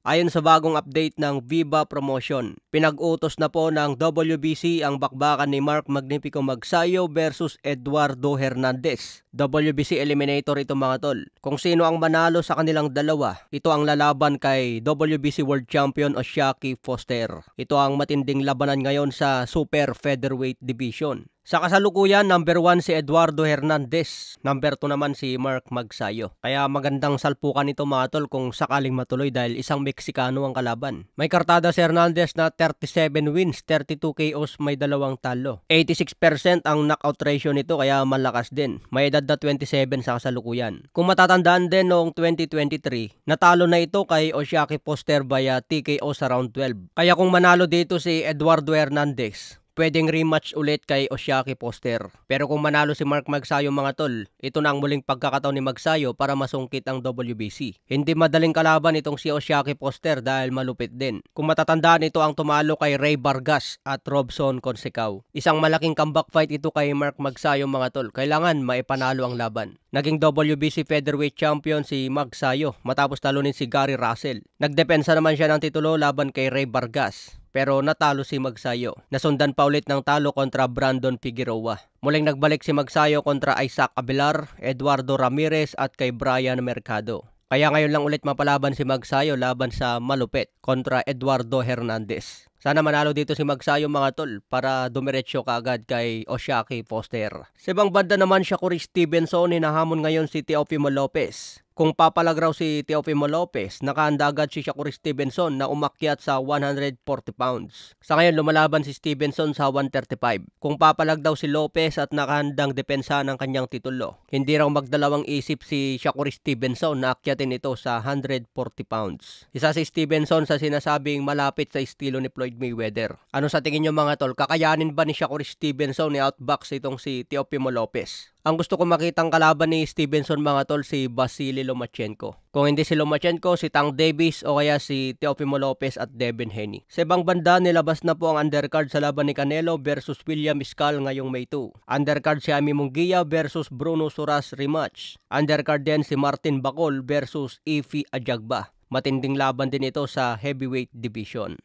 Ayon sa bagong update ng Viva Promotion, pinag-utos na po ng WBC ang bakbakan ni Mark Magnifico Magsayo versus Eduardo Hernandez. WBC Eliminator ito mga tol. Kung sino ang manalo sa kanilang dalawa, ito ang lalaban kay WBC World Champion Osaki Foster. Ito ang matinding labanan ngayon sa Super Featherweight Division. Sa kasalukuyan, number 1 si Eduardo Hernandez, number 2 naman si Mark Magsayo. Kaya magandang salpukan ito mga tol kung sakaling matuloy dahil isang Meksikano ang kalaban. May kartada si Hernandez na 37 wins, 32 KOs, may 2 talo. 86% ang knockout ratio nito kaya malakas din. May edad na 27 sa kasalukuyan. Kung matatandaan din noong 2023, natalo na ito kay Osaki Foster via TKO sa round 12. Kaya kung manalo dito si Eduardo Hernandez, pwedeng rematch ulit kay Osaki Foster. Pero kung manalo si Mark Magsayo mga tol, ito na ang muling pagkakataon ni Magsayo para masungkit ang WBC. Hindi madaling kalaban itong si Osaki Foster dahil malupit din. Kung matatandaan, ito ang tumalo kay Ray Vargas at Robson Consecao. Isang malaking comeback fight ito kay Mark Magsayo mga tol. Kailangan maipanalo ang laban. Naging WBC Featherweight Champion si Magsayo matapos talunin si Gary Russell. Nagdepensa naman siya ng titulo laban kay Ray Vargas, pero natalo si Magsayo. Nasundan pa ulit ng talo kontra Brandon Figueroa. Muling nagbalik si Magsayo kontra Isaac Abelar, Eduardo Ramirez at kay Brian Mercado. Kaya ngayon lang ulit mapalaban si Magsayo laban sa malupit kontra Eduardo Hernandez. Sana manalo dito si Magsayo mga tol para dumiretso kaagad kay Osaki Foster. Sa ibang banda naman, Shakur Stevenson hinahamon ngayon si Teofimo Lopez. Kung papalag raw si Teofimo Lopez, nakahanda agad si Shakur Stevenson na umakyat sa 140 pounds. Sa ngayon, lumalaban si Stevenson sa 135. Kung papalag daw si Lopez at nakahandang depensa ng kanyang titulo, hindi raw magdalawang isip si Shakur Stevenson na akyatin ito sa 140 pounds. Isa si Stevenson sa sinasabing malapit sa estilo ni Floyd Mayweather. Ano sa tingin nyo mga tol, kakayanin ba ni Shakur Stevenson ni outbox itong si Teofimo Lopez? Ang gusto ko makitang kalaban ni Stevenson mga tol, si Vasily Lomachenko. Kung hindi si Lomachenko, si Tank Davis o kaya si Teofimo Lopez at Devin Haney. Sa ibang banda, nilabas na po ang undercard sa laban ni Canelo versus William Iscal ngayong May 2. Undercard si Jaime Munguia versus Bruno Suras rematch. Undercard din si Martin Bacol versus Ify Ajagba. Matinding laban din ito sa heavyweight division.